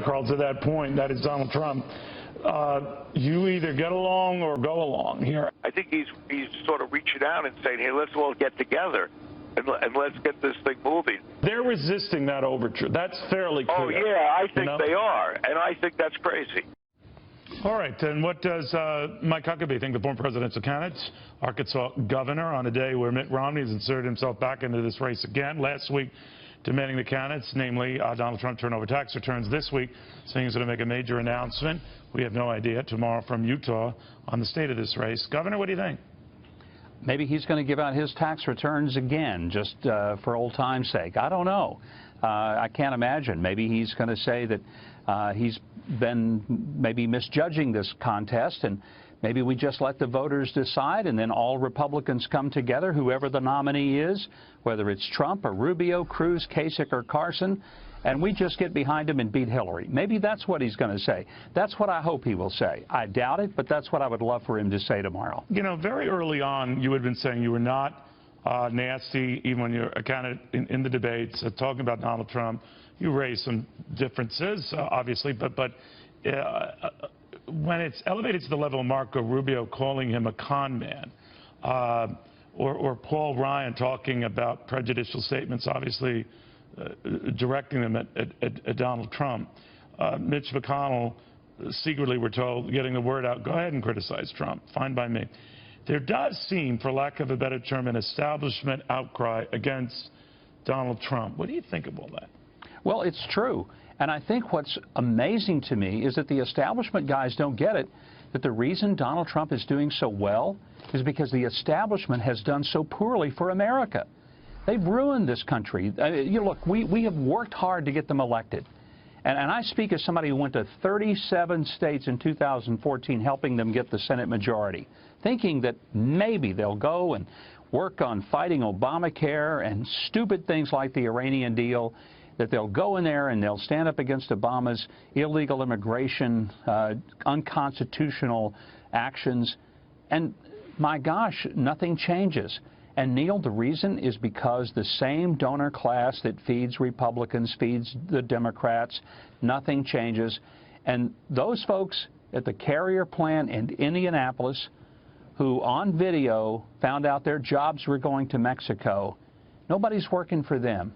Carl, to that point, that is Donald Trump. You either get along or go along here. I think he's sort of reaching out and saying, hey, let's all get together and let's get this thing moving. They're resisting that overture. That's fairly clear. Oh, yeah, I think they are, and I think that's crazy. All right, and what does Mike Huckabee think, the former presidential candidate, Arkansas governor, on a day where Mitt Romney has inserted himself back into this race again? Last week, demanding the candidates, namely Donald Trump, turn over tax returns. This week, saying he's going to make a major announcement. We have no idea tomorrow from Utah on the state of this race. Governor, what do you think? Maybe he's going to give out his tax returns again, just for old time's sake. I don't know. I can't imagine. Maybe he's going to say that he's been maybe misjudging this contest, and maybe we just let the voters decide, and then all Republicans come together, whoever the nominee is, whether it's Trump or Rubio, Cruz, Kasich, or Carson, and we just get behind him and beat Hillary. Maybe that's what he's going to say. That's what I hope he will say. I doubt it, but that's what I would love for him to say tomorrow. You know, very early on, you had been saying you were not nasty, even when you're a candidate in the debates, talking about Donald Trump. You raised some differences, obviously, but when it's elevated to the level of Marco Rubio calling him a con man, or Paul Ryan talking about prejudicial statements, obviously directing them at Donald Trump, Mitch McConnell secretly, we're told, getting the word out, go ahead and criticize Trump, fine by me. There does seem, for lack of a better term, an establishment outcry against Donald Trump. What do you think of all that? Well, it's true. And I think what's amazing to me is that the establishment guys don't get it, that the reason Donald Trump is doing so well is because the establishment has done so poorly for America. They've ruined this country. Look, we have worked hard to get them elected. And I speak as somebody who went to 37 states in 2014 helping them get the Senate majority, thinking that maybe they'll go and work on fighting Obamacare and stupid things like the Iranian deal, that they'll go in there and they'll stand up against Obama's illegal immigration, unconstitutional actions. And my gosh, nothing changes. And Neil, the reason is because the same donor class that feeds Republicans feeds the Democrats. Nothing changes. And those folks at the carrier plant in Indianapolis who on video found out their jobs were going to Mexico, nobody's working for them.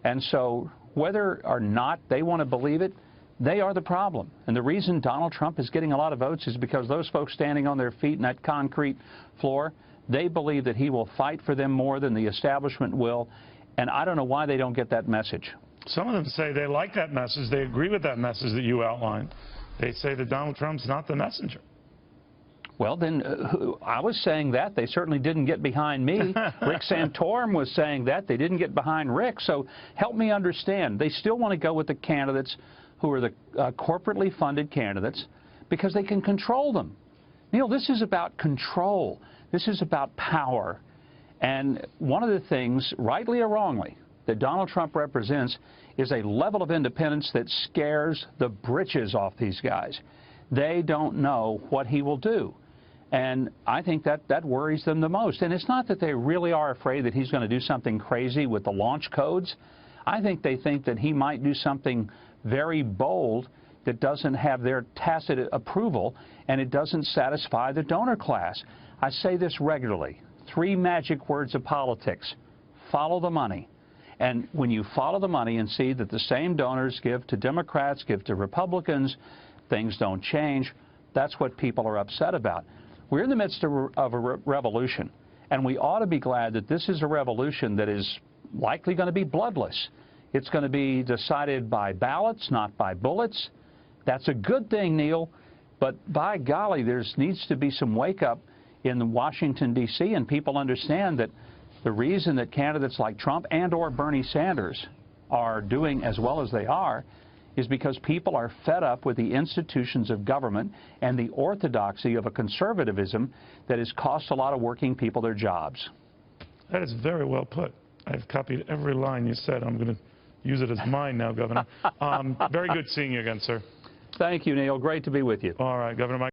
And so whether or not they want to believe it, they are the problem. And the reason Donald Trump is getting a lot of votes is because those folks standing on their feet in that concrete floor, they believe that he will fight for them more than the establishment will. And I don't know why they don't get that message. Some of them say they like that message. They agree with that message that you outlined. They say that Donald Trump's not the messenger. Well, then I was saying that. They certainly didn't get behind me. Rick Santorum was saying that. They didn't get behind Rick. So help me understand. They still want to go with the candidates who are the corporately funded candidates because they can control them. Neil, this is about control. This is about power. And one of the things, rightly or wrongly, that Donald Trump represents is a level of independence that scares the britches off these guys. They don't know what he will do. And I think that worries them the most. And it's not that they really are afraid that he's going to do something crazy with the launch codes. I think they think that he might do something very bold that doesn't have their tacit approval, and it doesn't satisfy the donor class. I say this regularly. 3 magic words of politics. Follow the money. And when you follow the money and see that the same donors give to Democrats, give to Republicans, things don't change, that's what people are upset about. We're in the midst of a revolution, and we ought to be glad that this is a revolution that is likely going to be bloodless. It's going to be decided by ballots, not by bullets. That's a good thing, Neil, but by golly, there needs to be some wake-up in Washington, D.C., and people understand that the reason that candidates like Trump and or Bernie Sanders are doing as well as they are is because people are fed up with the institutions of government and the orthodoxy of a conservatism that has cost a lot of working people their jobs. That is very well put. I've copied every line you said. I'm going to use it as mine now, Governor. Very good seeing you again, sir. Thank you, Neil. Great to be with you. All right, Governor Mike.